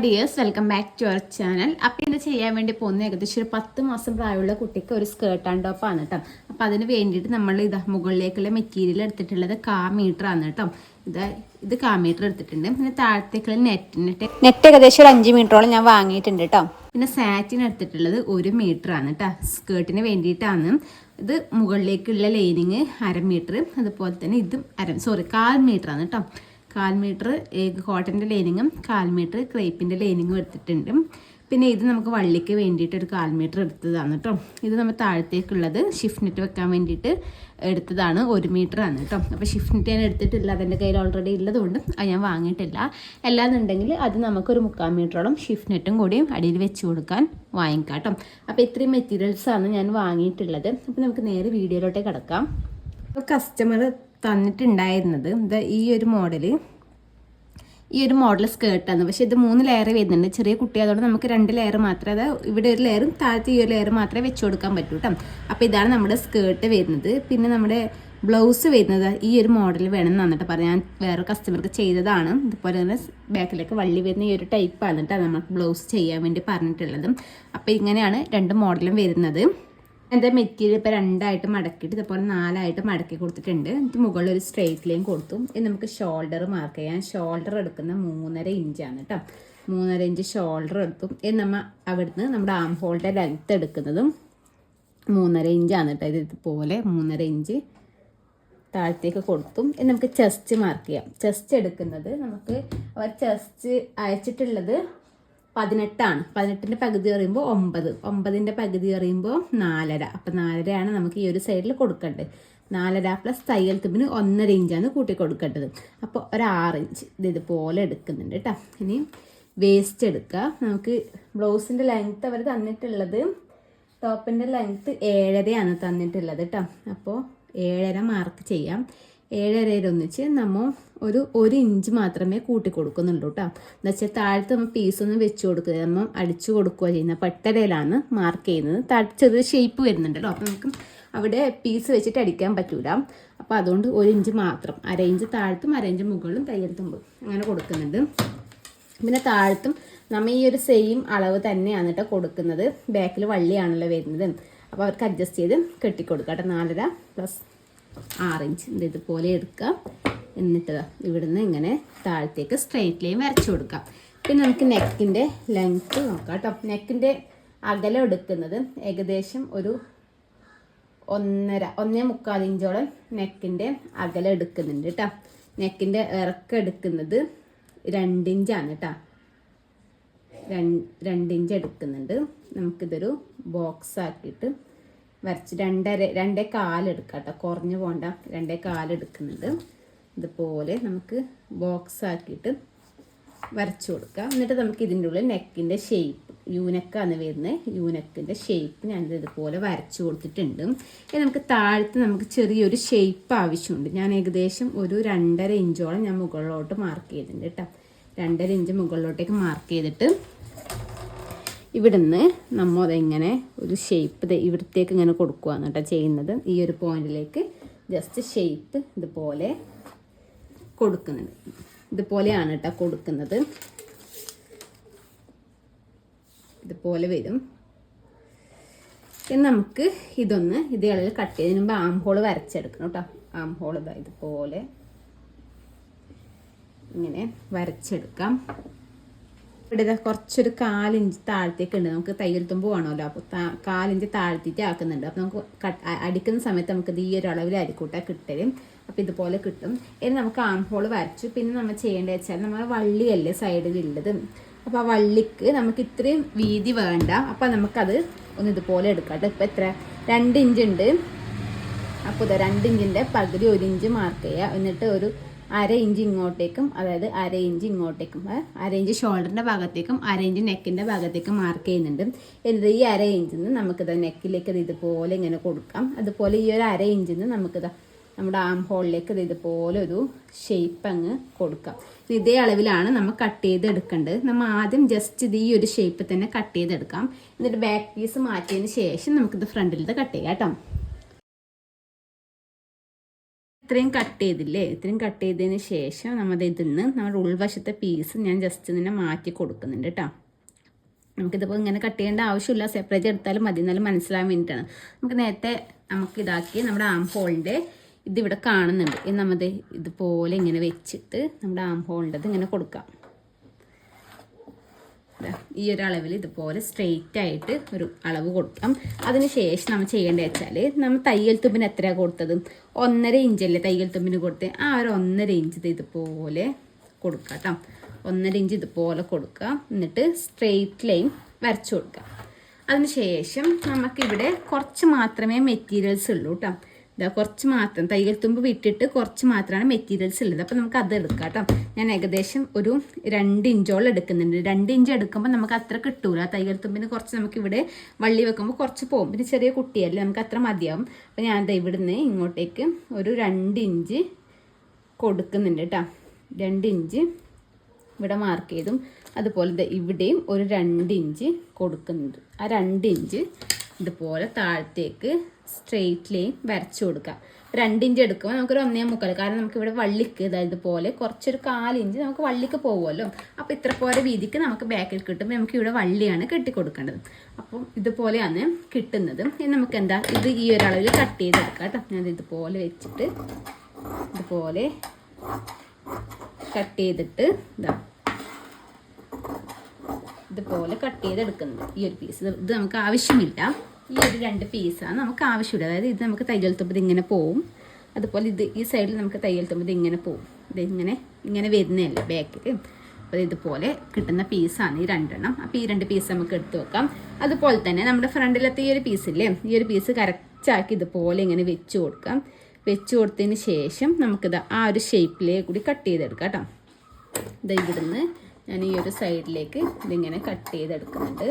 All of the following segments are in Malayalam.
Dears, welcome back to our channel. അപ്പം ഇത് ചെയ്യാൻ വേണ്ടി പോകുന്ന ഏകദേശം ഒരു 10 മാസം പ്രായമുള്ള കുട്ടിക്ക് ഒരു സ്കേർട്ട് ആൻഡ് ടോപ്പ് ആണ് കേട്ടോ. അപ്പം അതിന് വേണ്ടിയിട്ട് നമ്മൾ മുകളിലേക്കുള്ള മെറ്റീരിയൽ എടുത്തിട്ടുള്ളത് 1/4 മീറ്റർ ആണ് കേട്ടോ. ഇത് 1/4 മീറ്റർ എടുത്തിട്ടുണ്ട്. പിന്നെ താഴത്തേക്കുള്ള നെറ്റ് ഏകദേശം ഒരു 5 മീറ്ററോളം ഞാൻ വാങ്ങിയിട്ടുണ്ട് കേട്ടോ. പിന്നെ സാറ്റിൻ എടുത്തിട്ടുള്ളത് 1 മീറ്റർ ആണ് കേട്ടോ. സ്കേർട്ടിന് വേണ്ടിയിട്ടാണ്. ഇത് മുകളിലേക്കുള്ള ലൈനിങ് 1/2 മീറ്റർ, അതുപോലെ തന്നെ ഇതും 1/4 മീറ്റർ ആണ് കേട്ടോ. 1/4 മീറ്റർ കോട്ടൻ്റെ ലൈനിങ്ങും 1/4 മീറ്റർ ക്രേപ്പിൻ്റെ ലൈനിങ്ങും എടുത്തിട്ടുണ്ട്. പിന്നെ ഇത് നമുക്ക് വള്ളിക്ക് വേണ്ടിയിട്ട് ഒരു 1/4 മീറ്റർ എടുത്തതാണ് കേട്ടോ. ഇത് നമ്മൾ താഴത്തേക്കുള്ളത് ഷിഫ്റ്റ് നെറ്റ് വെക്കാൻ വേണ്ടിയിട്ട് എടുത്തതാണ്, 1 മീറ്റർ ആണ് കേട്ടോ. അപ്പോൾ ഷിഫ്റ്റ് നെറ്റ് ഞാൻ എടുത്തിട്ടില്ല, അതെൻ്റെ കയ്യിൽ ഓൾറെഡി ഉള്ളതുകൊണ്ട് അത് ഞാൻ വാങ്ങിയിട്ടില്ല. അല്ലാന്നുണ്ടെങ്കിൽ അത് നമുക്കൊരു 3/4 മീറ്ററോളം ഷിഫ്റ്റ് നെറ്റും കൂടിയും അടിയിൽ വെച്ച് കൊടുക്കാൻ വാങ്ങിക്കാം കേട്ടോ. അപ്പോൾ ഇത്രയും മെറ്റീരിയൽസാണ് ഞാൻ വാങ്ങിയിട്ടുള്ളത്. അപ്പോൾ നമുക്ക് നേരെ വീഡിയോയിലോട്ടേ കിടക്കാം. കസ്റ്റമർ തന്നിട്ടുണ്ടായിരുന്നത് ഈ ഒരു മോഡൽ സ്കേർട്ടാണ്. പക്ഷേ ഇത് 3 ലെയർ വരുന്നുണ്ട്. ചെറിയ കുട്ടിയായതുകൊണ്ട് നമുക്ക് 2 ലെയർ മാത്രമേ, അതായത് ഇവിടെ ഒരു ലെയറും താഴത്തെ ഈ ഒരു ലെയർ മാത്രമേ വെച്ച് കൊടുക്കാൻ പറ്റൂ കേട്ടോ. അപ്പോൾ ഇതാണ് നമ്മുടെ സ്കേർട്ട് വരുന്നത്. പിന്നെ നമ്മുടെ ബ്ലൗസ് വരുന്നത് ഈ ഒരു മോഡൽ വേണം എന്ന് പറഞ്ഞിട്ട് പറയാം. ഞാൻ വേറെ കസ്റ്റമർക്ക് ചെയ്തതാണ്. ഇതുപോലെ തന്നെ ബാക്കിലേക്ക് വള്ളി വരുന്ന ഈ ഒരു ടൈപ്പാണ് കേട്ടോ നമുക്ക് ബ്ലൗസ് ചെയ്യാൻ വേണ്ടി പറഞ്ഞിട്ടുള്ളത്. അപ്പോൾ ഇങ്ങനെയാണ് 2 മോഡലും വരുന്നത്. എൻ്റെ മെറ്റീരിയൽ ഇപ്പോൾ 2ആയിട്ട് മടക്കിയിട്ട് ഇതുപോലെ 4ആയിട്ട് മടക്കി കൊടുത്തിട്ടുണ്ട്. എന്നിട്ട് മുകളിൽ ഒരു സ്ട്രെയിറ്റ് ലൈൻ കൊടുത്തു. ഇനി നമുക്ക് ഷോൾഡർ മാർക്ക് ചെയ്യാം. ഷോൾഡർ എടുക്കുന്ന 3.5 ഇഞ്ചാണ് കേട്ടോ. 3.5 ഇഞ്ച് ഷോൾഡർ എടുത്തു. ഇനി നമ്മൾ അവിടുന്ന് നമ്മുടെ ആം ഹോളിൻ്റെ ലെങ്ത്ത് എടുക്കുന്നതും 3.5 ഇഞ്ചാണ് കേട്ടോ. ഇതുപോലെ 3.5 ഇഞ്ച് താഴത്തേക്ക് കൊടുത്തു. ഇനി നമുക്ക് ചെസ്റ്റ് മാർക്ക് ചെയ്യാം. ചെസ്റ്റ് എടുക്കുന്നത് നമുക്ക് അവർ ചെസ്റ്റ് അയച്ചിട്ടുള്ളത് 18ആണ്. 18ൻ്റെ പകുതി പറയുമ്പോൾ 9, 9ൻ്റെ പകുതി പറയുമ്പോൾ 4.5. അപ്പം 4.5 നമുക്ക് ഈ ഒരു സൈഡിൽ കൊടുക്കേണ്ടത്. 4.5 പ്ലസ് തയ്യൽ തുമ്പിന് 1.5 ഇഞ്ചാണ് കൂട്ടി കൊടുക്കേണ്ടത്. അപ്പോൾ ഒരു 6 ഇഞ്ച് ഇതുപോലെ എടുക്കുന്നുണ്ട് കേട്ടോ. ഇനി വേസ്റ്റ് എടുക്കുക. നമുക്ക് ബ്ലൗസിൻ്റെ ലെങ്ത്ത് അവർ തന്നിട്ടുള്ളത്, ടോപ്പിൻ്റെ ലെങ്ത്ത് 7.5 തന്നിട്ടുള്ളത് കേട്ടോ. അപ്പോൾ 7.5 മാർക്ക് ചെയ്യാം. 7.5 ഒന്നിച്ച് നമ്മൾ ഒരു 1 ഇഞ്ച് മാത്രമേ കൂട്ടി കൊടുക്കുന്നുള്ളൂ കേട്ടോ. എന്ന് വെച്ചാൽ താഴത്ത് നമ്മൾ പീസൊന്നും വെച്ച് കൊടുക്കുക, നമ്മൾ അടിച്ചു കൊടുക്കുക ചെയ്യുന്നത്. പട്ടരയിലാണ് മാർക്ക് ചെയ്യുന്നത്. താഴത്ത് ചെറിയ ഷേപ്പ് വരുന്നുണ്ടല്ലോ. അപ്പോൾ നമുക്ക് അവിടെ പീസ് വെച്ചിട്ട് അടിക്കാൻ പറ്റൂല. അപ്പോൾ അതുകൊണ്ട് 1 ഇഞ്ച് മാത്രം, 1/2 ഇഞ്ച് താഴത്തും 1/2 ഇഞ്ച് മുകളിലും തയ്യൽ തുമ്പും അങ്ങനെ കൊടുക്കുന്നുണ്ട്. പിന്നെ താഴത്തും നമ്മൾ ഈ ഒരു സെയിം അളവ് തന്നെയാണ് കേട്ടോ കൊടുക്കുന്നത്. ബാക്കിൽ വള്ളിയാണല്ലോ വരുന്നത്. അപ്പോൾ അവർക്ക് അഡ്ജസ്റ്റ് ചെയ്ത് കെട്ടിക്കൊടുക്കുക കേട്ടോ. 4.5 പ്ലസ് 6 ഇഞ്ച് ഇതുപോലെ എടുക്കുക. എന്നിട്ട് ഇവിടുന്ന് ഇങ്ങനെ താഴത്തേക്ക് സ്ട്രെയിറ്റ് ലൈൻ വരച്ചു കൊടുക്കാം. പിന്നെ നമുക്ക് നെക്കിൻ്റെ ലെങ്ത്ത് നോക്കാം കേട്ടോ. നെക്കിൻ്റെ അകലം എടുക്കുന്നത് ഏകദേശം ഒരു 1.25 ഇഞ്ചോളം നെക്കിൻ്റെ അകലം എടുക്കുന്നുണ്ട് കേട്ടോ. നെക്കിൻ്റെ ഇറക്കം എടുക്കുന്നത് 2 ഇഞ്ചാണ് കേട്ടോ. 2 ഇഞ്ച് എടുക്കുന്നുണ്ട്. നമുക്കിതൊരു ബോക്സ് ആക്കിയിട്ട് വരച്ച് 2.25 എടുക്കാം കേട്ടോ. കുറഞ്ഞു പോകണ്ട. 2.25 എടുക്കുന്നുണ്ട്. ഇതുപോലെ നമുക്ക് ബോക്സ് ആക്കിയിട്ട് വരച്ചു കൊടുക്കാം. എന്നിട്ട് നമുക്ക് ഇതിൻ്റെ ഉള്ളിൽ നെക്കിൻ്റെ ഷേപ്പ്, യൂനെക്കാണ് വരുന്നത്. യൂനെക്കിൻ്റെ ഷേപ്പ് ഞാനിത് ഇതുപോലെ വരച്ചു കൊടുത്തിട്ടുണ്ട്. ഇനി നമുക്ക് താഴത്ത് നമുക്ക് ചെറിയൊരു ഷേപ്പ് ആവശ്യമുണ്ട്. ഞാൻ ഏകദേശം ഒരു 2.5 ഇഞ്ചോളം ഞാൻ മുകളിലോട്ട് മാർക്ക് ചെയ്തിട്ടുണ്ട് കേട്ടോ. 2.5 ഇഞ്ച് മുകളിലോട്ടേക്ക് മാർക്ക് ചെയ്തിട്ട് ഇവിടുന്ന് നമ്മൾ അതെങ്ങനെ ഒരു ഷേപ്പ് ഇവിടത്തേക്ക് ഇങ്ങനെ കൊടുക്കുകയാണ് കേട്ടോ ചെയ്യുന്നത്. ഈ ഒരു പോയിന്റിലേക്ക് ജസ്റ്റ് ഷേപ്പ് ഇതുപോലെ കൊടുക്കുന്നുണ്ട്. ഇതുപോലെയാണ് കേട്ടോ കൊടുക്കുന്നത്. ഇതുപോലെ വരും. ഇനി നമുക്ക് ഇതൊന്ന് ഇതേ അളവിൽ കട്ട് ചെയ്തതിന് മുമ്പ് ആം ഹോൾ വരച്ചെടുക്കണം കേട്ടോ. ആം ഹോൾ ഇതുപോലെ ഇങ്ങനെ വരച്ചെടുക്കാം. ഇവിടെ കുറച്ചൊരു 4 ഇഞ്ച് താഴത്തേക്ക് ഉണ്ട്. നമുക്ക് തയ്യൽ തുമ്പ് വേണമല്ലോ. അപ്പോൾ 4 ഇഞ്ച് താഴ്ത്തിയിട്ട് ആക്കുന്നുണ്ട്. അപ്പോൾ നമുക്ക് അടിക്കുന്ന സമയത്ത് നമുക്കിത് ഈ ഒരു അളവിൽ അരിക്കൂട്ടാൻ കിട്ടലും. അപ്പോൾ ഇതുപോലെ കിട്ടും. ഇനി നമുക്ക് ആം ഹോൾ വരച്ചു. പിന്നെ നമ്മൾ ചെയ്യേണ്ടത് വെച്ചാൽ നമ്മൾ വള്ളിയല്ലേ സൈഡിലുള്ളത്. അപ്പോൾ ആ വള്ളിക്ക് നമുക്ക് ഇത്രയും വീതി വേണ്ട. അപ്പോൾ നമുക്കത് ഒന്ന് ഇതുപോലെ എടുക്കാം. ഇപ്പോൾ എത്ര 2 ഇഞ്ച് ഉണ്ട്. അപ്പോൾ ഇത് 2 ഇഞ്ചിൻ്റെ പകുതി 1 ഇഞ്ച് മാർക്ക് ചെയ്യുക. എന്നിട്ട് ഒരു 1/2 ഇഞ്ച് ഇങ്ങോട്ടേക്കും, അതായത് 1/2 ഇഞ്ച് ഇങ്ങോട്ടേക്കും, 1/2 ഇഞ്ച് ഷോൾഡറിൻ്റെ ഭാഗത്തേക്കും 1/2 ഇഞ്ച് നെക്കിൻ്റെ ഭാഗത്തേക്കും മാർക്ക് ചെയ്യുന്നുണ്ട്. എന്നിട്ട് ഈ 1/2 ഇഞ്ചിൽ നിന്ന് നമുക്കിത് നെക്കിലേക്ക് ഇത് ഇതുപോലെ ഇങ്ങനെ കൊടുക്കാം. അതുപോലെ ഈ ഒരു 1/2 ഇഞ്ചിൽ നിന്ന് നമുക്കിത് നമ്മുടെ ആം ഹോളിലേക്ക് ഇത് ഇതുപോലെ ഒരു ഷേപ്പ് അങ്ങ് കൊടുക്കാം. ഇതേ അളവിലാണ് നമ്മൾ കട്ട് ചെയ്ത് എടുക്കേണ്ടത്. നമ്മൾ ആദ്യം ജസ്റ്റ് ഇത് ഈ ഒരു ഷേപ്പ് തന്നെ കട്ട് ചെയ്തെടുക്കാം. എന്നിട്ട് ബാക്ക് പീസ് മാറ്റിയതിന് ശേഷം നമുക്കിത് ഫ്രണ്ടിലത്തെ കട്ട് ചെയ്യാം കേട്ടോ. ഇത്രയും കട്ട് ചെയ്തില്ലേ, ഇത്രയും കട്ട് ചെയ്തതിന് ശേഷം നമ്മുടെ ഇതിന്ന് നമ്മുടെ ഉൾവശത്തെ പീസ് ഞാൻ ജസ്റ്റ് ഇതിനെ മാറ്റി കൊടുക്കുന്നുണ്ട് കേട്ടോ. നമുക്കിതിപ്പോൾ ഇങ്ങനെ കട്ട് ചെയ്യേണ്ട ആവശ്യമില്ല, സെപ്പറേറ്റ് എടുത്താലും മതി, എന്നാലും മനസ്സിലാകാൻ വേണ്ടിയിട്ടാണ്. നമുക്ക് നേരത്തെ നമുക്കിതാക്കി നമ്മുടെ ആം ഹോളിൻ്റെ ഇതിവിടെ കാണുന്നുണ്ട്, ഇത് നമ്മൾ ഇതുപോലെ ഇങ്ങനെ വെച്ചിട്ട് നമ്മുടെ ആം ഹോളിൻ്റെ ഇങ്ങനെ കൊടുക്കാം. ഈ ഒരു അളവിൽ ഇതുപോലെ സ്ട്രെയിറ്റ് ആയിട്ട് ഒരു അളവ് കൊടുക്കാം. അതിന് ശേഷം നമ്മൾ ചെയ്യേണ്ടത് വെച്ചാൽ, നമ്മൾ തയ്യൽ തുമ്പിന് എത്രയാണ് കൊടുത്തത്, 1.5 ഇഞ്ചല്ലേ തയ്യൽ തുമ്പിന് കൊടുത്ത്, ആ ഒരു 1.5 ഇഞ്ച് ഇതുപോലെ കൊടുക്കാം കേട്ടോ. 1.5 ഇഞ്ച് ഇതുപോലെ കൊടുക്കുക. എന്നിട്ട് സ്ട്രെയിറ്റ് ലൈൻ വരച്ചു കൊടുക്കുക. അതിന് ശേഷം നമുക്കിവിടെ കുറച്ച് മാത്രമേ മെറ്റീരിയൽസ് ഉള്ളൂ കേട്ടോ. ഇതാ കുറച്ച് മാത്രം, തയ്യൽ തുമ്പ് വിട്ടിട്ട് കുറച്ച് മാത്രമാണ് മെറ്റീരിയൽസ് ഉള്ളത്. അപ്പോൾ നമുക്ക് അത് എടുക്കാം കേട്ടോ. ഞാൻ ഏകദേശം ഒരു 2 ഇഞ്ചോളം എടുക്കുന്നുണ്ട്. 2 ഇഞ്ച് എടുക്കുമ്പോൾ നമുക്ക് അത്ര കിട്ടൂല. തയ്യൽ തുമ്പിന് കുറച്ച് നമുക്കിവിടെ വള്ളി വെക്കുമ്പോൾ കുറച്ച് പോകും, പിന്നെ ചെറിയ കുട്ടിയല്ലേ, നമുക്ക് അത്ര മതിയാവും. അപ്പോൾ ഞാൻ ഇവിടുന്ന് ഇങ്ങോട്ടേക്ക് ഒരു 2 ഇഞ്ച് കൊടുക്കുന്നുണ്ട് കേട്ടോ. 2 ഇഞ്ച് ഇവിടെ മാർക്ക് ചെയ്തും, അതുപോലെ ഇവിടെയും ഒരു 2 ഇഞ്ച് കൊടുക്കുന്നുണ്ട്. ആ 2 ഇഞ്ച് ഇതുപോലെ താഴത്തേക്ക് സ്ട്രെയിറ്റ് ലൈൻ വരച്ചു കൊടുക്കുക. 2 ഇഞ്ച് എടുക്കുമ്പോൾ നമുക്കൊരു 1.25, കാരണം നമുക്കിവിടെ വള്ളിക്ക് ഇതുപോലെ കുറച്ചൊരു 1/4 ഇഞ്ച് നമുക്ക് വള്ളിക്ക് പോകുമല്ലോ. അപ്പോൾ ഇത്ര പോലെ വീതിക്ക് നമുക്ക് ബാക്കിൽ കിട്ടുമ്പോൾ നമുക്ക് ഇവിടെ വള്ളിയാണ് കെട്ടിക്കൊടുക്കേണ്ടത്. അപ്പം ഇതുപോലെയാണ് കിട്ടുന്നത്. നമുക്ക് എന്താ ഇത് ഈ ഒരു അളവിൽ കട്ട് ചെയ്തെടുക്കാം കേട്ടോ. ഞാൻ ഇതുപോലെ വെച്ചിട്ട് ഇതുപോലെ കട്ട് ചെയ്തിട്ട് ഇതുപോലെ കട്ട് ചെയ്തെടുക്കുന്നത്. ഈ ഒരു പീസ് ഇത് നമുക്ക് ആവശ്യമില്ല, ഈ ഒരു 2 പീസാണ് നമുക്ക് ആവശ്യമില്ല. അതായത് ഇത് നമുക്ക് തയ്യൽ തുമ്പത് ഇങ്ങനെ പോവും, അതുപോലെ ഇത് ഈ സൈഡിൽ നമുക്ക് തയ്യൽ തുമ്പത് ഇങ്ങനെ പോവും. ഇത് ഇങ്ങനെ വരുന്നതല്ലേ ബാക്കിൽ. അപ്പോൾ ഇതുപോലെ കിട്ടുന്ന പീസാണ് ഈ 2 എണ്ണം. അപ്പോൾ ഈ 2 പീസ് നമുക്ക് എടുത്ത് വെക്കാം. അതുപോലെ തന്നെ നമ്മുടെ ഫ്രണ്ടിലത്തെ ഈ ഒരു പീസില്ലേ, ഈ ഒരു പീസ് കറക്റ്റാക്കി ഇതുപോലെ ഇങ്ങനെ വെച്ച് കൊടുക്കാം. വെച്ച് കൊടുത്തതിന് ശേഷം നമുക്കിത് ആ ഒരു ഷേപ്പിലേക്ക് കൂടി കട്ട് ചെയ്തെടുക്കാം കേട്ടോ. ഇത് ഇവിടുന്ന് ഞാൻ ഈ ഒരു സൈഡിലേക്ക് ഇതിങ്ങനെ കട്ട് ചെയ്തെടുക്കുന്നുണ്ട്.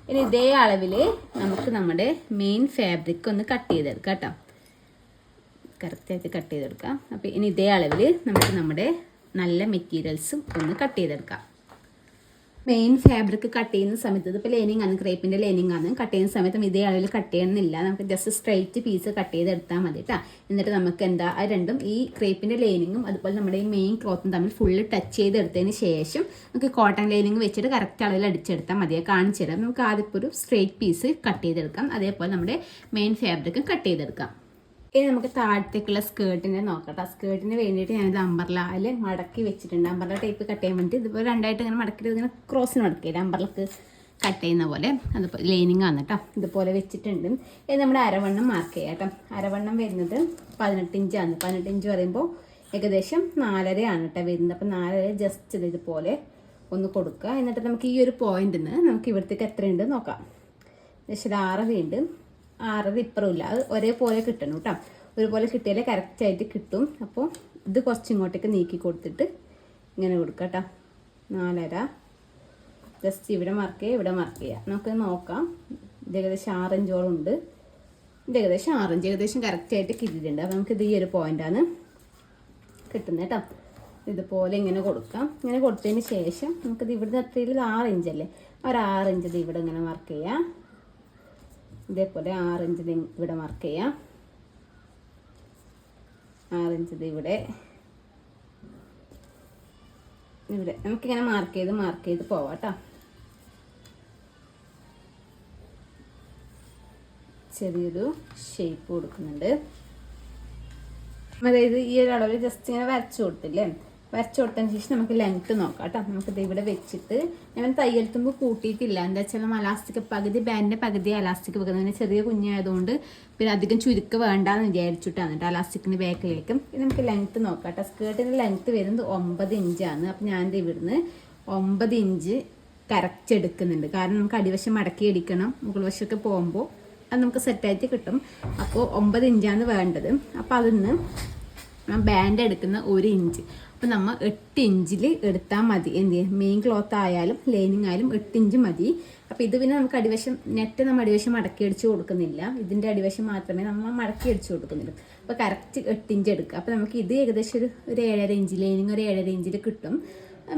ഇനി ഇതേ അളവിൽ നമുക്ക് നമ്മുടെ മെയിൻ ഫാബ്രിക് ഒന്ന് കട്ട് ചെയ്തെടുക്കാം കേട്ടോ. കറക്റ്റായിട്ട് കട്ട് ചെയ്തെടുക്കാം. അപ്പോൾ ഇനി ഇതേ അളവിൽ നമുക്ക് നമ്മുടെ നല്ല മെറ്റീരിയൽസും ഒന്ന് കട്ട് ചെയ്തെടുക്കാം. മെയിൻ ഫാബ്രിക് കട്ട് ചെയ്യുന്ന സമയത്ത് ഇതിപ്പോൾ ലൈനിങ് ആണ്, ക്രേപ്പിൻ്റെ ലൈനിങ് ആണ്. കട്ട് ചെയ്യുന്ന സമയത്തും ഇതേ അളവിൽ കട്ട് ചെയ്യണമെന്നില്ല, നമുക്ക് ജസ്റ്റ് സ്ട്രൈറ്റ് പീസ് കട്ട് ചെയ്തെടുത്താൽ മതി കേട്ടോ. എന്നിട്ട് നമുക്ക് എന്താ ആ രണ്ടും ഈ ക്രേപ്പിൻ്റെ ലൈനിങ്ങും അതുപോലെ നമ്മുടെ ഈ മെയിൻ ക്ലോത്തും തമ്മിൽ ഫുള്ള് ടച്ച് ചെയ്തെടുത്തതിന് ശേഷം നമുക്ക് കോട്ടൺ ലൈനിങ് വെച്ചിട്ട് കറക്റ്റ് അളവിൽ അടിച്ചെടുത്താൽ മതി. കാണിച്ചു തരാം. നമുക്ക് ആദ്യം ഒരു സ്ട്രൈറ്റ് പീസ് കട്ട് ചെയ്തെടുക്കാം, അതേപോലെ നമ്മുടെ മെയിൻ ഫാബ്രിക്കും കട്ട് ചെയ്തെടുക്കാം. ഇനി നമുക്ക് താഴത്തേക്കുള്ള സ്കേർട്ടിനെ നോക്കട്ടെ. സ്കേർട്ടിന് വേണ്ടിയിട്ട് ഞാനിത് അമ്പർലയിൽ മടക്കി വെച്ചിട്ടുണ്ട്. അമ്പർല ടൈപ്പ് കട്ട് ചെയ്യാൻ വേണ്ടി ഇതിപ്പോൾ 2ആയിട്ട് ഇങ്ങനെ മടക്കിയിട്ട് ഇങ്ങനെ ക്രോസിന് മടക്കിയില്ല, അമ്പർലക്ക് കട്ട് ചെയ്യുന്ന പോലെ. അതുപോലെ ലൈനിങ് ആണ് കേട്ടോ. ഇതുപോലെ വെച്ചിട്ടുണ്ട്. ഇത് നമ്മുടെ അരവണ്ണം മാർക്ക് ചെയ്യാം കേട്ടോ. അരവണ്ണം വരുന്നത് 18 ഇഞ്ചാണ്. 18 ഇഞ്ച് പറയുമ്പോൾ ഏകദേശം 4.5 ആണ് കേട്ടോ വരുന്നത്. അപ്പോൾ 4.5 ജസ്റ്റ് ഇതുപോലെ ഒന്ന് കൊടുക്കുക. എന്നിട്ട് നമുക്ക് ഈ ഒരു പോയിന്റിൽ നിന്ന് നമുക്ക് ഇവിടത്തേക്ക് എത്രയുണ്ട് നോക്കാം. ഏകദേശം 6 ഉണ്ട്. 6 ഇപ്പുറമില്ല, അത് ഒരേപോലെ കിട്ടണം കേട്ടോ. ഒരുപോലെ കിട്ടിയാലേ കറക്റ്റായിട്ട് കിട്ടും. അപ്പോൾ ഇത് കുറച്ച് ഇങ്ങോട്ടേക്ക് നീക്കി കൊടുത്തിട്ട് ഇങ്ങനെ കൊടുക്കാം കേട്ടോ. 4.5 ജസ്റ്റ് ഇവിടെ മാർക്ക് ചെയ്യുക, ഇവിടെ മാർക്ക് ചെയ്യുക. നമുക്ക് നോക്കാം. ഇത് ഏകദേശം 6 ഇഞ്ചോളം ഉണ്ട്. ഇത് ഏകദേശം 6 ഇഞ്ച് ഏകദേശം കറക്റ്റായിട്ട് കിട്ടിയിട്ടുണ്ട്. അപ്പോൾ നമുക്കിത് ഈ ഒരു പോയിൻ്റാണ് കിട്ടുന്നത് കേട്ടോ. ഇതുപോലെ ഇങ്ങനെ കൊടുക്കാം. ഇങ്ങനെ കൊടുത്തതിന് ശേഷം നമുക്കിത് ഇവിടുന്ന് അത്രയിൽ 6 ഇഞ്ചല്ലേ, ഒരു 6 ഇഞ്ച് ഇത് ഇവിടെ ഇങ്ങനെ മാർക്ക് ചെയ്യാം. ഇതേപോലെ 6 ഇഞ്ച് ഇവിടെ മാർക്ക് ചെയ്യാം. 6 ഇഞ്ച് ഇവിടെ നമുക്കിങ്ങനെ മാർക്ക് ചെയ്ത് പോവാം കേട്ടോ. ചെറിയൊരു ഷേപ്പ് കൊടുക്കുന്നുണ്ട്. അതായത് ഈ ഒരു അളവിൽ ജസ്റ്റ് ഇങ്ങനെ വരച്ചു കൊടുത്തില്ലേ, വരച്ചു കൊടുത്തതിന് ശേഷം നമുക്ക് ലെങ്ത്ത് നോക്കാം കേട്ടോ. നമുക്കിത് ഇവിടെ വെച്ചിട്ട് ഞാൻ തയ്യൽ തുമ്പ് കൂട്ടിയിട്ടില്ല. എന്താ വെച്ചാൽ നമ്മൾ അലാസ്റ്റിക് പകുതി ബാൻഡിൻ്റെ പകുതി അലാസ്റ്റിക് വെക്കുന്നതിന് ചെറിയ കുഞ്ഞായതുകൊണ്ട് പിന്നെ അധികം ചുരുക്ക് വേണ്ടാന്ന് വിചാരിച്ചിട്ടാണ് കേട്ടോ അലാസ്റ്റിക്കിൻ്റെ ബാക്കിലേക്കും. ഇത് നമുക്ക് ലെങ്ത്ത് നോക്കാം കേട്ടോ. സ്കേർട്ടിൻ്റെ ലെങ്ത്ത് വരുന്നത് 9 ഇഞ്ചാണ്. അപ്പോൾ ഞാൻ ഇവിടുന്ന് 9 ഇഞ്ച് കറക്റ്റ് എടുക്കുന്നുണ്ട്. കാരണം നമുക്ക് അടിവശം മടക്കി അടിക്കണം, മുകൾ വശമൊക്കെ പോകുമ്പോൾ അത് നമുക്ക് സെറ്റായിട്ട് കിട്ടും. അപ്പോൾ 9 ഇഞ്ചാണ് വേണ്ടത്. അപ്പോൾ അതിന്ന് ബാൻഡ് എടുക്കുന്ന 1 ഇഞ്ച്. അപ്പോൾ നമ്മൾ 8 ഇഞ്ചിൽ എടുത്താൽ മതി. എന്ത് ചെയ്യും, മെയിൻ ക്ലോത്ത് ആയാലും ലൈനിങ് ആയാലും 8 ഇഞ്ച് മതി. അപ്പോൾ ഇത് പിന്നെ നമുക്ക് അടിവശം നമ്മൾ അടിവശം മടക്കി അടിച്ച് കൊടുക്കുന്നില്ല, ഇതിൻ്റെ അടിവശം മാത്രമേ നമ്മൾ മടക്കി അടിച്ച് കൊടുക്കുന്നുള്ളൂ. അപ്പോൾ കറക്റ്റ് 8 ഇഞ്ച് എടുക്കുക. അപ്പോൾ നമുക്ക് ഇത് ഏകദേശം ഒരു 7.5 ഇഞ്ച്, ലൈനിങ് ഒരു 7.5 ഇഞ്ചിൽ കിട്ടും.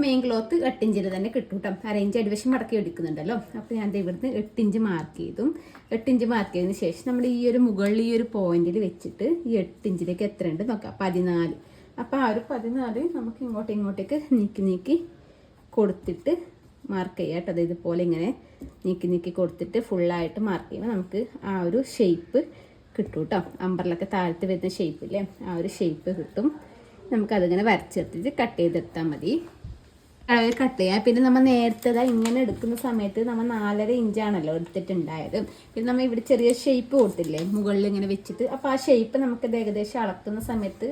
മെയിൻ ക്ലോത്ത് 8 ഇഞ്ചിൽ തന്നെ കിട്ടും കേട്ടോ. അരയിഞ്ച് അടിവശം മടക്കി എടുക്കുന്നുണ്ടല്ലോ. അപ്പോൾ ഞാൻ ഇവിടുന്ന് 8 ഇഞ്ച് മാർക്ക് ചെയ്തു. 8 ഇഞ്ച് മാർക്ക് ചെയ്തതിന് ശേഷം നമ്മൾ ഈ ഒരു മുകളിൽ ഈ ഒരു പോയിന്റിൽ വെച്ചിട്ട് ഈ 8 ഇഞ്ചിലേക്ക് എത്ര ഉണ്ട് നോക്കാം. 14. അപ്പോൾ ആ ഒരു 14 നമുക്ക് ഇങ്ങോട്ടേക്ക് നീക്കി കൊടുത്തിട്ട് മാർക്ക് ചെയ്യാം കേട്ടോ. അത് ഇതുപോലെ ഇങ്ങനെ നീക്കി കൊടുത്തിട്ട് ഫുള്ളായിട്ട് മാർക്ക് ചെയ്യുമ്പോൾ നമുക്ക് ആ ഒരു ഷേപ്പ് കിട്ടും കേട്ടോ. അമ്പറിലൊക്കെ താഴത്ത് വരുന്ന ഷേപ്പില്ലേ, ആ ഒരു ഷേപ്പ് കിട്ടും. നമുക്കതിങ്ങനെ വരച്ചെടുത്തിട്ട് കട്ട് ചെയ്തെടുത്താൽ മതി. അളവിൽ കട്ട് ചെയ്യാം. പിന്നെ നമ്മൾ നേരത്തെ ഇങ്ങനെ എടുക്കുന്ന സമയത്ത് നമ്മൾ 4.5 ഇഞ്ചാണല്ലോ എടുത്തിട്ടുണ്ടായത്. പിന്നെ നമ്മൾ ഇവിടെ ചെറിയ ഷേപ്പ് കൊടുത്തില്ലേ മുകളിൽ ഇങ്ങനെ വെച്ചിട്ട്, അപ്പോൾ ആ ഷേപ്പ് നമുക്കത് ഏകദേശം അളക്കുന്ന സമയത്ത്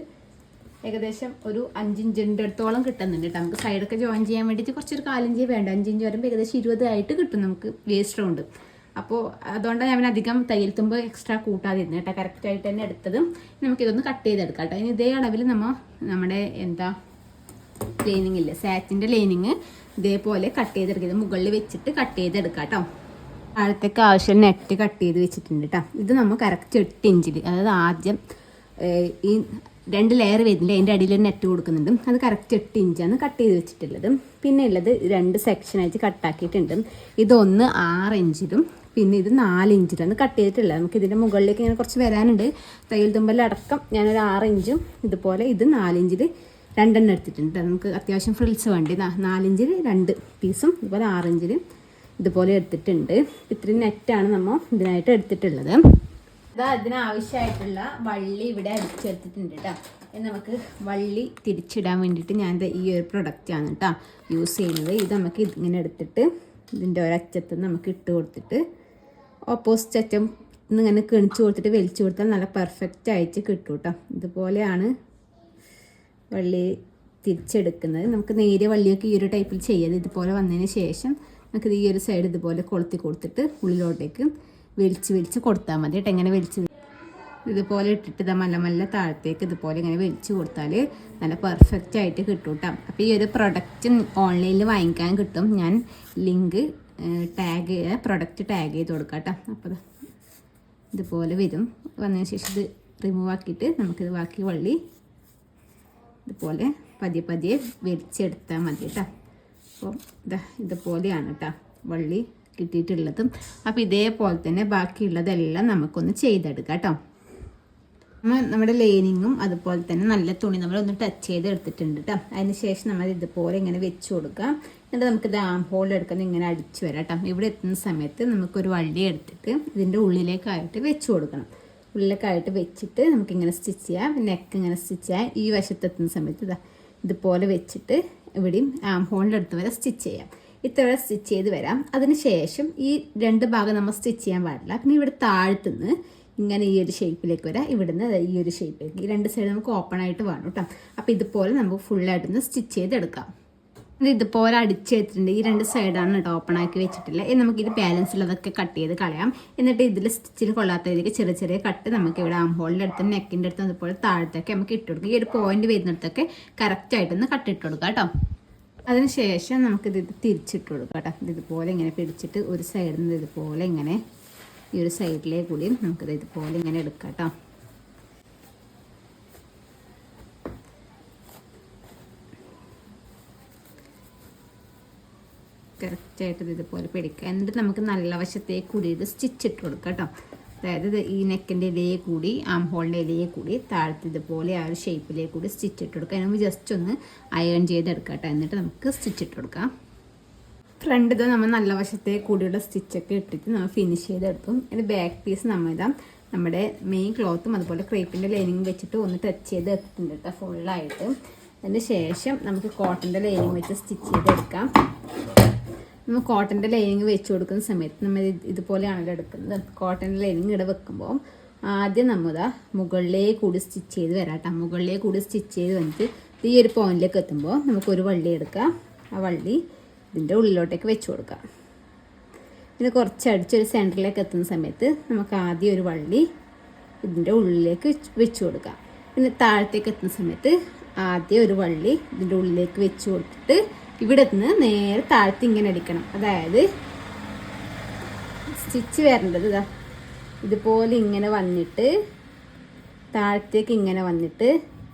ഏകദേശം ഒരു 5 ഇഞ്ചിൻ്റെ അടുത്തോളം കിട്ടുന്നുണ്ട് കേട്ടോ. നമുക്ക് സൈഡൊക്കെ ജോയിൻ ചെയ്യാൻ വേണ്ടിയിട്ട് കുറച്ചൊരു 4 ഇഞ്ച് വേണ്ട. 5 ഇഞ്ച് വരുമ്പോൾ ഏകദേശം 20 ആയിട്ട് കിട്ടും നമുക്ക് വേസ്റ്റ് റൗണ്ട്. അപ്പോൾ അതുകൊണ്ടാണ് ഞാൻ അധികം തയ്യൽ തുമ്പ് എക്സ്ട്രാ കൂട്ടാതിരുന്നത് കേട്ടോ. കറക്റ്റായിട്ട് തന്നെ എടുത്തത്. നമുക്കിതൊന്ന് കട്ട് ചെയ്തെടുക്കാം കേട്ടോ. ഇനി ഇതേ അളവിൽ നമ്മുടെ ലൈനിങ് ഇല്ലേ, സാറ്റിൻ്റെ ലൈനിങ് ഇതേപോലെ കട്ട് ചെയ്തെടുക്കുക. മുകളിൽ വെച്ചിട്ട് കട്ട് ചെയ്തെടുക്കാം കേട്ടോ. താഴത്തേക്ക് ആവശ്യം നെറ്റ് കട്ട് ചെയ്ത് വെച്ചിട്ടുണ്ട് കേട്ടോ. ഇത് നമ്മൾ കറക്റ്റ് 8 ഇഞ്ചിൽ, അതായത് ആദ്യം ഈ 2 ലെയർ വരുന്നില്ല, അതിൻ്റെ അടിയിൽ ഒരു നെറ്റ് കൊടുക്കുന്നുണ്ട്. അത് കറക്റ്റ് 8 ഇഞ്ചാണ് കട്ട് ചെയ്ത് വെച്ചിട്ടുള്ളത്. പിന്നെ ഉള്ളത് 2 സെക്ഷനായിട്ട് കട്ടാക്കിയിട്ടുണ്ട്. ഇതൊന്ന് 6 ഇഞ്ചിലും പിന്നെ ഇത് 4 ഇഞ്ചിലാണ് കട്ട് ചെയ്തിട്ടുള്ളത്. നമുക്ക് ഇതിൻ്റെ മുകളിലേക്ക് ഇങ്ങനെ കുറച്ച് വരാനുണ്ട്. തയ്യൽ തുമ്പലടക്കം ഞാനൊരു 6 ഇഞ്ചും ഇതുപോലെ ഇത് 4 ഇഞ്ചിൽ 2 എണ്ണം എടുത്തിട്ടുണ്ട്. നമുക്ക് അത്യാവശ്യം ഫ്രിൽസ് വേണ്ടി 4 ഇഞ്ചിൽ 2 പീസും ഇതുപോലെ 6 ഇഞ്ചിൽ ഇതുപോലെ എടുത്തിട്ടുണ്ട്. ഇത്രയും നെറ്റാണ് നമ്മൾ ഇതിനായിട്ട് എടുത്തിട്ടുള്ളത്. അതിനാവശ്യമായിട്ടുള്ള വള്ളി ഇവിടെ അടിച്ചെടുത്തിട്ടുണ്ട് കേട്ടോ. നമുക്ക് വള്ളി തിരിച്ചിടാൻ വേണ്ടിയിട്ട് ഞാൻ ഈ ഒരു പ്രൊഡക്റ്റാണ് കേട്ടോ യൂസ് ചെയ്യുന്നത്. ഇത് നമുക്ക് ഇങ്ങനെ എടുത്തിട്ട് ഇതിൻ്റെ ഒരറ്റത്ത് നമുക്ക് ഇട്ട് കൊടുത്തിട്ട് ഓപ്പോസിറ്റ് അറ്റം ഇങ്ങനെ കിണിച്ച് കൊടുത്തിട്ട് വലിച്ചു കൊടുത്താൽ നല്ല പെർഫെക്റ്റ് ആയിട്ട് കിട്ടും കേട്ടോ. ഇതുപോലെയാണ് വള്ളി തിരിച്ചെടുക്കുന്നത്. നമുക്ക് നേരിയ വള്ളിയൊക്കെ ഈ ഒരു ടൈപ്പിൽ ചെയ്യാതെ ഇതുപോലെ വന്നതിന് ശേഷം നമുക്കിത് ഈ ഒരു സൈഡ് ഇതുപോലെ കൊളുത്തി കൊടുത്തിട്ട് ഉള്ളിലോട്ടേക്ക് വലിച്ച് കൊടുത്താൽ മതി കേട്ടോ. ഇങ്ങനെ വലിച്ച് ഇതുപോലെ ഇട്ടിട്ട് ഇത് മെല്ലെ താഴത്തേക്ക് ഇതുപോലെ ഇങ്ങനെ വലിച്ചു കൊടുത്താൽ നല്ല പെർഫെക്റ്റ് ആയിട്ട് കിട്ടും കേട്ടോ. അപ്പോൾ ഈ ഒരു പ്രൊഡക്റ്റ് ഓൺലൈനിൽ വാങ്ങിക്കാൻ കിട്ടും. ഞാൻ ലിങ്ക് പ്രൊഡക്റ്റ് ടാഗ് ചെയ്ത് കൊടുക്കാം കേട്ടോ. അപ്പോൾ ഇതുപോലെ വരും. വന്നതിന് ശേഷം ഇത് റിമൂവ് ആക്കിയിട്ട് നമുക്കിത് ബാക്കി വള്ളി ഇതുപോലെ പതിയെ വലിച്ചെടുത്താൽ മതി കേട്ടോ. അപ്പോൾ ഇതുപോലെയാണ് കേട്ടോ വള്ളി കിട്ടിയിട്ടുള്ളതും. അപ്പോൾ ഇതേപോലെ തന്നെ ബാക്കിയുള്ളതെല്ലാം നമുക്കൊന്ന് ചെയ്തെടുക്കാം കേട്ടോ. നമ്മുടെ ലൈനിങ്ങും അതുപോലെ തന്നെ നല്ല തുണി നമ്മളൊന്ന് ടച്ച് ചെയ്ത് എടുത്തിട്ടുണ്ട് കേട്ടോ. അതിന് ശേഷം നമ്മൾ ഇതുപോലെ ഇങ്ങനെ വെച്ച് കൊടുക്കാം. എന്നിട്ട് നമുക്കിത് ആം ഹോൾ എടുക്കുന്ന ഇങ്ങനെ അടിച്ചു വരാം കേട്ടോ. ഇവിടെ എത്തുന്ന സമയത്ത് നമുക്കൊരു വള്ളി എടുത്തിട്ട് ഇതിൻ്റെ ഉള്ളിലേക്കായിട്ട് വെച്ച് കൊടുക്കണം. ഉള്ളിലേക്കായിട്ട് വെച്ചിട്ട് നമുക്കിങ്ങനെ സ്റ്റിച്ച് ചെയ്യാം. നെക്ക് ഇങ്ങനെ സ്റ്റിച്ച് ചെയ്യാം. ഈ വശത്തെത്തുന്ന സമയത്ത് ഇതുപോലെ വെച്ചിട്ട് ഇവിടെയും ആം ഹോളിൻ്റെ വരെ സ്റ്റിച്ച് ചെയ്യാം. ഇത്ര സ്റ്റിച്ച് ചെയ്ത് വരാം. അതിന് ശേഷം ഈ 2 ഭാഗം നമ്മൾ സ്റ്റിച്ച് ചെയ്യാൻ പാടില്ല. പിന്നെ ഇവിടെ താഴത്തുനിന്ന് ഇങ്ങനെ ഈ ഒരു ഷേപ്പിലേക്ക് വരാം. ഇവിടുന്ന് ഈ ഒരു ഷേപ്പിലേക്ക് ഈ 2 സൈഡ് നമുക്ക് ഓപ്പൺ ആയിട്ട് വേണം കേട്ടോ. അപ്പോൾ ഇതുപോലെ നമുക്ക് ഫുള്ളായിട്ടൊന്ന് സ്റ്റിച്ച് ചെയ്തെടുക്കാം. ഇത് ഇതുപോലെ അടിച്ചെടുത്തിട്ടുണ്ട്. ഈ 2 സൈഡാണ് കേട്ടോ ഓപ്പൺ ആക്കി വെച്ചിട്ടില്ല. നമുക്കിത് ബാലൻസ് ഉള്ളതൊക്കെ കട്ട് ചെയ്ത് കളയാം. എന്നിട്ട് ഇതിൽ സ്റ്റിച്ചിൽ കൊള്ളാത്തതിലേക്ക് ചെറിയ കട്ട് നമുക്ക് ഇവിടെ ആം ഹോളിൻ്റെ അടുത്തും നെക്കിൻ്റെ അടുത്തും അതുപോലെ താഴത്തൊക്കെ നമുക്ക് ഇട്ട് കൊടുക്കാം. ഈ ഒരു പോയിന്റ് വരുന്നിടത്തൊക്കെ കറക്റ്റായിട്ടൊന്ന് കട്ടിട്ട് കൊടുക്കാം കേട്ടോ. അതിനുശേഷം നമുക്കിത് തിരിച്ചിട്ട് കൊടുക്കാം കേട്ടോ. ഇതുപോലെ ഇങ്ങനെ പിടിച്ചിട്ട് ഒരു സൈഡിൽ നിന്ന് ഇതുപോലെ ഇങ്ങനെ ഈ ഒരു സൈഡിലേക്ക് കൂടി നമുക്കിത് ഇതുപോലെ ഇങ്ങനെ എടുക്കാം കേട്ടോ. കറക്റ്റായിട്ട് ഇതുപോലെ പിടിക്കുക. എന്നിട്ട് നമുക്ക് നല്ല വശത്തേക്ക് കൂടി ഇത് സ്റ്റിച്ചിട്ട് കൊടുക്കാം കേട്ടോ. അതായത് ഈ നെക്കിൻ്റെ ഇലയെ കൂടി ആം ഹോളിൻ്റെ ഇലയെ കൂടി താഴത്ത് ഇതുപോലെ ആ ഒരു ഷേപ്പിലേക്ക് കൂടി സ്റ്റിച്ച് ഇട്ട് കൊടുക്കുക. നമുക്ക് ജസ്റ്റ് ഒന്ന് അയൺ ചെയ്തെടുക്കാം കേട്ടോ. എന്നിട്ട് നമുക്ക് സ്റ്റിച്ച് ഇട്ട് കൊടുക്കാം. ഫ്രണ്ട് ഇത് നമ്മൾ നല്ല വശത്തേക്ക് കൂടിയുള്ള സ്റ്റിച്ചൊക്കെ ഇട്ടിട്ട് നമ്മൾ ഫിനിഷ് ചെയ്തെടുക്കും. ഇത് ബാക്ക് പീസ് നമ്മുടെ മെയിൻ ക്ലോത്തും അതുപോലെ ക്രേപ്പിൻ്റെ ലൈനിങ് വെച്ചിട്ട് ഒന്ന് ടച്ച് ചെയ്ത് എടുത്തിട്ടുണ്ട് കേട്ടോ ഫുള്ളായിട്ട്. അതിന് ശേഷം നമുക്ക് കോട്ടൻ്റെ ലൈനിങ് വെച്ച് സ്റ്റിച്ച് ചെയ്തെടുക്കാം. നമ്മൾ കോട്ടൻ്റെ ലൈനിങ് വെച്ച് കൊടുക്കുന്ന സമയത്ത് നമ്മൾ ഇതുപോലെയാണല്ലോ എടുക്കുന്നത്. കോട്ടൻ്റെ ലൈനിങ് ഇവിടെ വെക്കുമ്പോൾ ആദ്യം നമ്മൾ മുകളിലേക്ക് കൂടി സ്റ്റിച്ച് ചെയ്ത് വരാം കേട്ടോ. മുകളിലേക്ക് കൂടി സ്റ്റിച്ച് ചെയ്ത് വന്നിട്ട് ഈ ഒരു പോയിന്റിലേക്ക് എത്തുമ്പോൾ നമുക്കൊരു വള്ളി എടുക്കാം. ആ വള്ളി ഇതിൻ്റെ ഉള്ളിലോട്ടേക്ക് വെച്ച് കൊടുക്കാം. പിന്നെ കുറച്ച് അടിച്ചൊരു സെൻറ്ററിലേക്ക് എത്തുന്ന സമയത്ത് നമുക്ക് ആദ്യം ഒരു വള്ളി ഇതിൻ്റെ ഉള്ളിലേക്ക് വെച്ച് കൊടുക്കാം. പിന്നെ താഴത്തേക്ക് എത്തുന്ന സമയത്ത് ആദ്യം ഒരു വള്ളി ഇതിൻ്റെ ഉള്ളിലേക്ക് വെച്ച് കൊടുത്തിട്ട് ഇവിടെ നിന്ന് നേരെ താഴത്ത് ഇങ്ങനെ അടിക്കണം. അതായത് സ്റ്റിച്ച് വരേണ്ടത് ഇതുപോലെ ഇങ്ങനെ വന്നിട്ട് താഴത്തേക്ക് ഇങ്ങനെ വന്നിട്ട്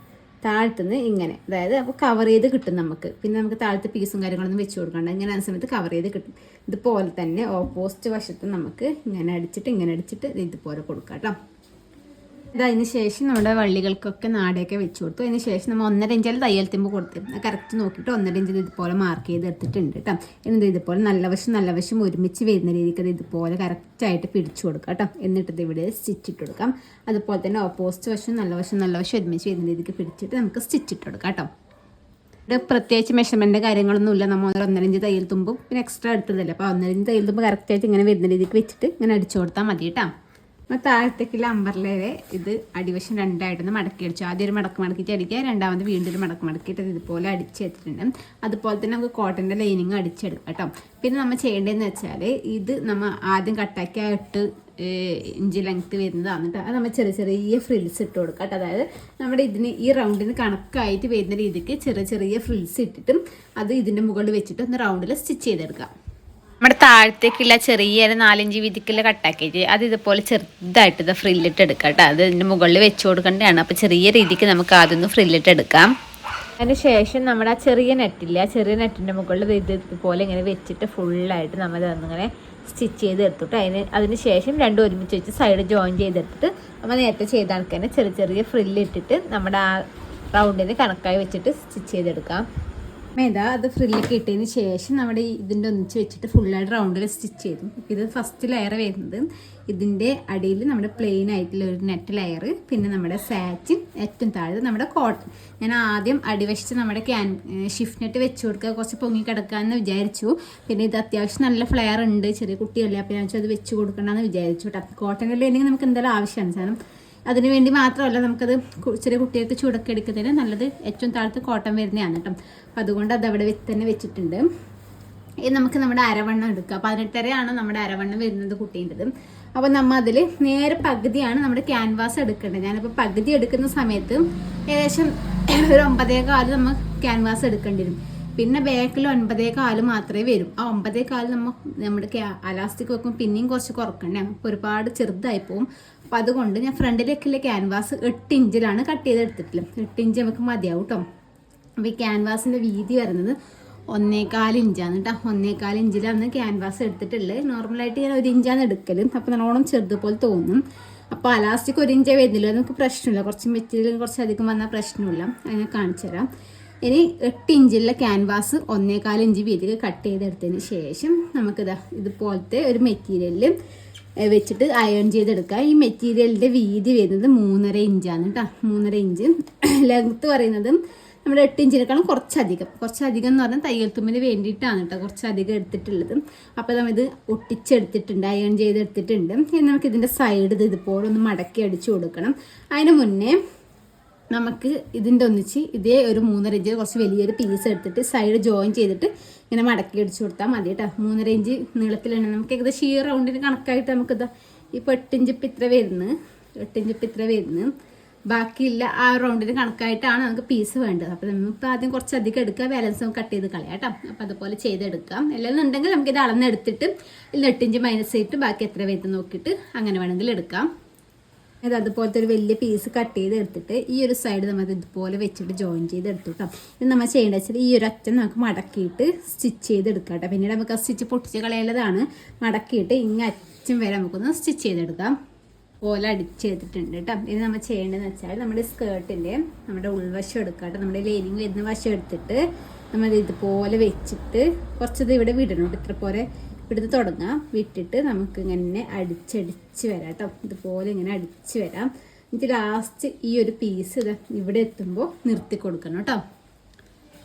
താഴത്തുനിന്ന് ഇങ്ങനെ, അതായത് അപ്പോൾ കവർ ചെയ്ത് കിട്ടും നമുക്ക്. പിന്നെ നമുക്ക് താഴത്തെ പീസും കാര്യങ്ങളൊന്നും വെച്ച് കൊടുക്കണ്ട, ഇങ്ങനെ ആ സമയത്ത് കവർ ചെയ്ത് കിട്ടും. ഇതുപോലെ തന്നെ ഓപ്പോസിറ്റ് വശത്ത് നമുക്ക് ഇങ്ങനെ അടിച്ചിട്ട് ഇതുപോലെ കൊടുക്കാം കേട്ടോ. അതിന് ശേഷം നമ്മുടെ വള്ളികൾക്കൊക്കെ നാടയൊക്കെ വെച്ച് കൊടുത്തു. അതിന് ശേഷം നമ്മൾ 1.5 ഇഞ്ചാൽ തയ്യൽ തുമ്പ് കൊടുത്ത് കറക്റ്റ് നോക്കിയിട്ട് 1.5 ഇഞ്ച് ഇതുപോലെ മാർക്ക് ചെയ്ത് എടുത്തിട്ടുണ്ട് കേട്ടോ. എന്നിട്ട് ഇതുപോലെ നല്ല വശം ഒരുമിച്ച് വരുന്ന രീതിക്ക് അത് ഇതുപോലെ കറക്റ്റായിട്ട് പിടിച്ചു കൊടുക്കാം കേട്ടോ. എന്നിട്ട് ഇവിടെ സ്റ്റിച്ച് ഇട്ട് കൊടുക്കാം. അതുപോലെ തന്നെ ഓപ്പോസിറ്റ് വശം നല്ല വശം ഒരുമിച്ച് വരുന്ന രീതിക്ക് പിടിച്ചിട്ട് നമുക്ക് സ്റ്റിച്ച് ഇട്ട് കൊടുക്കാം കേട്ടോ. ഇവിടെ പ്രത്യേകിച്ച് മെഷർമെൻറ്റ് കാര്യങ്ങളൊന്നുമില്ല. നമ്മൾ 1.5 ഇഞ്ച് തയ്യൽ തുമ്പും പിന്നെ എക്സ്ട്രാ എടുത്തതല്ലേ, അപ്പോൾ 1.5 ഇഞ്ച് തയ്യൽ തുമ്പ് കറക്റ്റായിട്ട് ഇങ്ങനെ വരുന്ന രീതിക്ക് വെച്ചിട്ട് ഇങ്ങനെ അടിച്ചു കൊടുത്താൽ മതി കേട്ടോ. അപ്പോൾ താഴത്തേക്കുള്ള അമ്പർലയെ ഇത് അടിവശം രണ്ടായിട്ടൊന്ന് മടക്കി അടിച്ചു. ആദ്യം ഒരു മടക്കിയിട്ട് അടിക്കുക, രണ്ടാമത് വീണ്ടും ഒരു മടക്കിയിട്ട് ഇതുപോലെ അടിച്ചെടുത്തിട്ടുണ്ട്. അതുപോലെ തന്നെ നമുക്ക് കോട്ടൻ്റെ ലൈനിങ് അടിച്ചെടുക്കാം കേട്ടോ. പിന്നെ നമ്മൾ ചെയ്യേണ്ടതെന്ന് വെച്ചാൽ ഇത് നമ്മൾ ആദ്യം കട്ടാക്കി 8 ഇഞ്ച് ലെങ്ത്ത് വരുന്നതാണ് കേട്ടോ. അത് നമ്മൾ ചെറിയ ഫ്രിൽസ് ഇട്ട് കൊടുക്കാം കേട്ടോ. അതായത് നമ്മുടെ ഇതിന് ഈ റൗണ്ടിന് കണക്കായിട്ട് വരുന്ന രീതിക്ക് ചെറിയ ഫ്രിൽസ് ഇട്ടിട്ടും അത് ഇതിൻ്റെ മുകളിൽ വെച്ചിട്ട് ഒന്ന് റൗണ്ടിൽ സ്റ്റിച്ച് ചെയ്തെടുക്കാം. നമ്മുടെ താഴത്തേക്കുള്ള ചെറിയ 4 ഇഞ്ച് വീതിക്കുള്ള കട്ടാക്കിയിട്ട് അത് ഇതുപോലെ ചെറുതായിട്ട് ഇത് ഫ്രില്ലിട്ട് എടുക്കാം കേട്ടോ. അത് ഇതിൻ്റെ മുകളിൽ വെച്ച് കൊടുക്കേണ്ടതാണ്. അപ്പോൾ ചെറിയ രീതിക്ക് നമുക്ക് ആദ്യം ഒന്ന് ഫ്രില്ലിട്ട് എടുക്കാം. അതിന് ശേഷം നമ്മുടെ ആ ചെറിയ നെറ്റിൻ്റെ മുകളിൽ ഇതുപോലെ ഇങ്ങനെ വെച്ചിട്ട് ഫുള്ളായിട്ട് നമ്മൾ അന്നിങ്ങനെ സ്റ്റിച്ച് ചെയ്ത് എടുത്തിട്ട് അതിന് ശേഷം രണ്ടും ഒരുമിച്ച് വെച്ച് സൈഡ് ജോയിൻ ചെയ്തെടുത്തിട്ട് നമ്മൾ നേരത്തെ ചെയ്ത കണക്ക് തന്നെ ചെറിയ ഫ്രില്ലിട്ടിട്ട് നമ്മുടെ ആ റൗണ്ടിന് കണക്കായി വെച്ചിട്ട് സ്റ്റിച്ച് ചെയ്തെടുക്കാം. അത് ഫ്രില്ലൊക്കെ ഇട്ടതിന് ശേഷം നമ്മുടെ ഇതിൻ്റെ ഒന്നിച്ച് വെച്ചിട്ട് ഫുള്ളായിട്ട് റൗണ്ടിൽ സ്റ്റിച്ച് ചെയ്തു. ഇത് ഫസ്റ്റ് ലെയർ വരുന്നത് ഇതിൻ്റെ അടിയിൽ നമ്മുടെ പ്ലെയിൻ ആയിട്ടുള്ള ഒരു നെറ്റ് ലെയർ, പിന്നെ നമ്മുടെ സാറ്റിൻ, ഏറ്റവും താഴെ നമ്മുടെ കോട്ടൺ. ഞാൻ ആദ്യം അടിവശത്ത് നമ്മുടെ ഷിഫ്റ്റ് നെറ്റ് വെച്ച് കൊടുക്കുക, കുറച്ച് പൊങ്ങി കിടക്കാമെന്ന് വിചാരിച്ചു. പിന്നെ ഇത് അത്യാവശ്യം നല്ല ഫ്ലെയർ ഉണ്ട്, ചെറിയ കുട്ടിയല്ലേ, അപ്പോൾ ഞാൻ അത് വെച്ച് കൊടുക്കണമെന്ന് വിചാരിച്ചു കേട്ടോ. കോട്ടൺ അല്ലെങ്കിൽ നമുക്ക് എന്തായാലും ആവശ്യമാണ് സാധനം. അതിന് വേണ്ടി മാത്രമല്ല, നമുക്കത് ചെറിയ കുട്ടികൾക്ക് ചൂടൊക്കെ എടുക്കുന്നതിന് നല്ലത് ഏറ്റവും താഴത്ത് കോട്ടൺ വരുന്നതാണ് കേട്ടോ. അപ്പം അതുകൊണ്ട് അത് അവിടെ തന്നെ വെച്ചിട്ടുണ്ട്. ഇനി നമുക്ക് നമ്മുടെ അരവണ്ണം എടുക്കുക. 18.5 നമ്മുടെ അരവണ്ണം വരുന്നത് കുട്ടീൻ്റെത്. അപ്പോൾ നമ്മൾ അതിൽ നേരെ പകുതിയാണ് നമ്മുടെ ക്യാൻവാസ് എടുക്കേണ്ടത്. ഞാനിപ്പോൾ പകുതി എടുക്കുന്ന സമയത്ത് ഏകദേശം ഒരു 9.25 നമ്മൾ ക്യാൻവാസ് എടുക്കേണ്ടി വരും. പിന്നെ ബാക്കിൽ 9.25 മാത്രമേ വരും. ആ 9.25 നമ്മുടെ അലാസ്റ്റിക് വെക്കും പിന്നെയും കുറച്ച് കുറക്കണ്ടേ, അപ്പോൾ ഒരുപാട് ചെറുതായി പോകും. അപ്പോൾ അതുകൊണ്ട് ഞാൻ ഫ്രണ്ടിലേക്കുള്ള ക്യാൻവാസ് 8 ഇഞ്ചിലാണ് കട്ട് ചെയ്തെടുത്തിട്ടില്ല. 8 ഇഞ്ച് നമുക്ക് മതിയാവും കേട്ടോ. അപ്പോൾ ഈ ക്യാൻവാസിൻ്റെ വീതി വരുന്നത് 1.25 ഇഞ്ചാണ് കേട്ടോ. 1.25 ഇഞ്ചിലാണ് ക്യാൻവാസ് എടുത്തിട്ടുള്ളത്. നോർമലായിട്ട് ഞാൻ 1 ഇഞ്ചാണ് എടുക്കൽ. അപ്പോൾ നല്ലോണം ചെറുതുപോലെ തോന്നും. അപ്പോൾ അലാസ്റ്റിക് 1 ഇഞ്ചേ വരുന്നില്ല, നമുക്ക് പ്രശ്നമില്ല. കുറച്ച് മെറ്റീരിയൽ കുറച്ചധികം വന്നാൽ പ്രശ്നമില്ല. അതിനെ കാണിച്ചു തരാം. ഇനി 8 ഇഞ്ചിലുള്ള ക്യാൻവാസ് 1.25 ഇഞ്ച് വീതിക്ക് കട്ട് ചെയ്തെടുത്തതിന് ശേഷം നമുക്കിതാ ഇതുപോലത്തെ ഒരു മെറ്റീരിയലിൽ വെച്ചിട്ട് അയൺ ചെയ്തെടുക്കുക. ഈ മെറ്റീരിയലിൻ്റെ വീതി വരുന്നത് 3.5 ഇഞ്ചാണ് കേട്ടോ. 3.5 ഇഞ്ച്. ലെങ്ത്ത് പറയുന്നത് നമ്മുടെ 8 ഇഞ്ചിനേക്കാളും കുറച്ചധികം എന്ന് പറഞ്ഞാൽ തയ്യൽ തുമ്പിന് വേണ്ടിയിട്ടാണ് കേട്ടോ കുറച്ചധികം എടുത്തിട്ടുള്ളത്. അപ്പോൾ നമ്മൾ ഇത് ഒട്ടിച്ചെടുത്തിട്ടുണ്ട്, അയൺ ചെയ്തെടുത്തിട്ടുണ്ട്. ഇനി നമുക്ക് ഇതിൻ്റെ സൈഡ് ഇതുപോലെ ഒന്ന് മടക്കി അടിച്ചു കൊടുക്കണം. അതിന് മുന്നേ നമുക്ക് ഇതിൻ്റെ ഒന്നിച്ച് ഇതേ ഒരു 3.5 ഇഞ്ച് കുറച്ച് വലിയൊരു പീസ് എടുത്തിട്ട് സൈഡ് ജോയിൻ ചെയ്തിട്ട് ഇങ്ങനെ മടക്കി അടിച്ചു കൊടുത്താൽ മതി കേട്ടോ. 3.5 ഇഞ്ച് നീളത്തിലാണ് നമുക്ക് ഏകദേശം ഈ റൗണ്ടിന് കണക്കായിട്ട് നമുക്കിതാ ഇപ്പോൾ 8 ഇഞ്ച് ഇപ്പം ഇത്ര വരുന്നു. ബാക്കിയില്ല ആ റൗണ്ടിന് കണക്കായിട്ടാണ് നമുക്ക് പീസ് വേണ്ടത്. അപ്പോൾ നമുക്ക് ആദ്യം കുറച്ചധികം എടുക്കുക, ബാലൻസ് നമുക്ക് കട്ട് ചെയ്ത് കളയാം കേട്ടോ. അപ്പോൾ അതുപോലെ ചെയ്തെടുക്കാം. എല്ലാം ഉണ്ടെങ്കിൽ നമുക്കിത് അളന്നെടുത്തിട്ട് 8 ഇഞ്ച് മൈനസ് ചെയ്തിട്ട് ബാക്കി എത്ര വരുന്നത് നോക്കിയിട്ട് അങ്ങനെ വേണമെങ്കിൽ എടുക്കാം. അതുപോലത്തെ ഒരു വലിയ പീസ് കട്ട് ചെയ്ത് എടുത്തിട്ട് ഈ ഒരു സൈഡ് നമ്മൾ ഇതുപോലെ വെച്ചിട്ട് ജോയിൻ ചെയ്ത് എടുത്തു കേട്ടോ. ഇത് നമ്മൾ ചെയ്യേണ്ടത് വെച്ചാൽ ഈ ഒരു അറ്റം നമുക്ക് മടക്കിയിട്ട് സ്റ്റിച്ച് ചെയ്തെടുക്കാം കേട്ടോ. പിന്നീട് നമുക്ക് ആ സ്റ്റിച്ച് പൊട്ടിച്ച് കളയേണ്ടതാണ്. മടക്കിയിട്ട് ഇങ്ങനെ അറ്റം വരെ നമുക്കൊന്ന് സ്റ്റിച്ച് ചെയ്തെടുക്കാം. പോലെ അടിച്ചെടുത്തിട്ടുണ്ട് കേട്ടോ. ഇത് നമ്മൾ ചെയ്യേണ്ടതെന്ന് വെച്ചാൽ നമ്മുടെ സ്കേർട്ടിൻ്റെ നമ്മുടെ ഉൾവശം എടുക്കാം കേട്ടോ. നമ്മുടെ ലൈനിങ് വരുന്ന വശം എടുത്തിട്ട് നമ്മൾ ഇതുപോലെ വെച്ചിട്ട് കുറച്ചത് ഇവിടെ വിടണം. ഇത്ര പോലെ ഇവിടുന്ന് തുടങ്ങാം. വിട്ടിട്ട് നമുക്ക് ഇങ്ങനെ അടിച്ചടിച്ച് വരാം കേട്ടോ. ഇതുപോലെ ഇങ്ങനെ അടിച്ച് വരാം. എന്നിട്ട് ലാസ്റ്റ് ഈ ഒരു പീസ് ഇത് ഇവിടെ എത്തുമ്പോൾ നിർത്തി കൊടുക്കണം കേട്ടോ.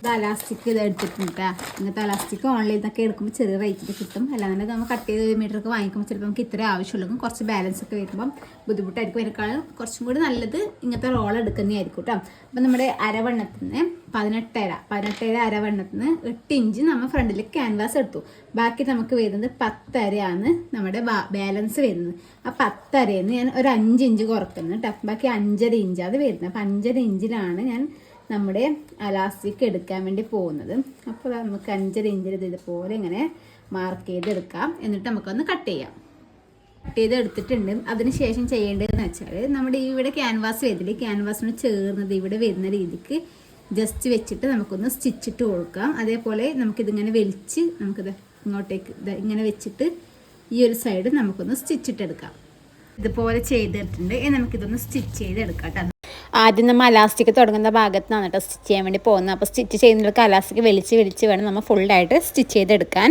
ഇത് അലാസ്റ്റിക് ഇത് എടുത്തിട്ടുണ്ട് കേട്ടോ. ഇങ്ങനത്തെ അലാസ്റ്റിക് ഓൺലൈനിൽ നിന്നൊക്കെ എടുക്കുമ്പോൾ ചെറിയ റേറ്റിൽ കിട്ടും. അല്ലാതെ നമ്മൾ കട്ട് ചെയ്ത് 1 മീറ്ററൊക്കെ വാങ്ങിക്കുമ്പോൾ ചിലപ്പോൾ നമുക്ക് ഇത്രേ ആവശ്യമുള്ളൂ. കുറച്ച് ബാലൻസ് ഒക്കെ വരുമ്പം ബുദ്ധിമുട്ടായിരിക്കും. അതിനേക്കാളും കുറച്ചും കൂടി നല്ലത് ഇങ്ങനത്തെ റോൾ എടുക്കുന്നതായിരിക്കും കേട്ടോ. അപ്പം നമ്മുടെ അരവണ്ണത്തിന് 18.5 അരവണ്ണത്തിന് 8 ഇഞ്ച് നമ്മൾ ഫ്രണ്ടിൽ ക്യാൻവാസ് എടുത്തു. ബാക്കി നമുക്ക് വരുന്നത് 10 അരയാണ് നമ്മുടെ ബാലൻസ് വരുന്നത്. ആ 10 അരയിൽ നിന്ന് ഞാൻ ഒരു 5 ഇഞ്ച് കുറക്കുന്നു കേട്ടോ. ബാക്കി 5.5 ഇഞ്ചാണ് വരുന്നത്. അപ്പം 5.5 ഇഞ്ചിലാണ് ഞാൻ നമ്മുടെ അലാസ്റ്റിക് എടുക്കാൻ വേണ്ടി പോകുന്നത്. അപ്പോൾ നമുക്ക് 5.5 ഇഞ്ചിൽ ഇതുപോലെ ഇങ്ങനെ മാർക്ക് ചെയ്തെടുക്കാം. എന്നിട്ട് നമുക്കൊന്ന് കട്ട് ചെയ്യാം. കട്ട് ചെയ്ത് എടുത്തിട്ടുണ്ട്. അതിനുശേഷം ചെയ്യേണ്ടതെന്ന് വെച്ചാൽ നമ്മുടെ ഇവിടെ ക്യാൻവാസ് വരുന്നില്ല, ക്യാൻവാസിന് ചേർന്നത് ഇവിടെ വരുന്ന രീതിക്ക് ജസ്റ്റ് വെച്ചിട്ട് നമുക്കൊന്ന് സ്റ്റിച്ചിട്ട് കൊടുക്കാം. അതേപോലെ നമുക്കിതിങ്ങനെ വലിച്ച് നമുക്കിത് ഇങ്ങോട്ടേക്ക് ഇങ്ങനെ വെച്ചിട്ട് ഈ ഒരു സൈഡ് നമുക്കൊന്ന് സ്റ്റിച്ചിട്ടെടുക്കാം. ഇതുപോലെ ചെയ്തിട്ടുണ്ട്. നമുക്കിതൊന്ന് സ്റ്റിച്ച് ചെയ്തെടുക്കാം കേട്ടോ. ആദ്യം നമ്മൾ അലാസ്റ്റിക് തുടങ്ങുന്ന ഭാഗത്ത് നിന്നാണ് കേട്ടോ സ്റ്റിച്ച് ചെയ്യാൻ വേണ്ടി പോകുന്നത്. അപ്പോൾ സ്റ്റിച്ച് ചെയ്യുന്നവർക്ക് അലാസ്റ്റിക് വലിച്ച് വേണം നമ്മൾ ഫുള്ളായിട്ട് സ്റ്റിച്ച് ചെയ്തെടുക്കാൻ.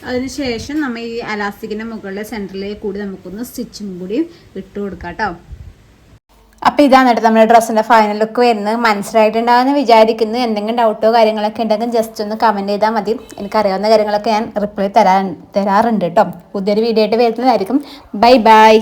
അതിനുശേഷം നമ്മൾ ഈ അലാസ്റ്റിക്കിൻ്റെ മുകളിലെ സെൻറ്ററിലേക്ക് കൂടി നമുക്കൊന്ന് സ്റ്റിച്ചും കൂടി ഇട്ട് കൊടുക്കാം കേട്ടോ. അപ്പോൾ ഇതാണ് കേട്ടോ നമ്മുടെ ഡ്രസ്സിൻ്റെ ഫൈനൽ ലുക്ക് വരുന്നത്. മനസ്സിലായിട്ടുണ്ടാകുമെന്ന് വിചാരിക്കുന്നു. എന്തെങ്കിലും ഡൗട്ടോ കാര്യങ്ങളൊക്കെ ഉണ്ടെങ്കിൽ ജസ്റ്റ് ഒന്ന് കമൻറ്റ് ചെയ്താൽ മതി. എനിക്കറിയാവുന്ന കാര്യങ്ങളൊക്കെ ഞാൻ റിപ്ലൈ തരാറുണ്ട് കേട്ടോ. പുതിയൊരു വീഡിയോ ആയിട്ട് വരുന്നതായിരിക്കും. Bye bye.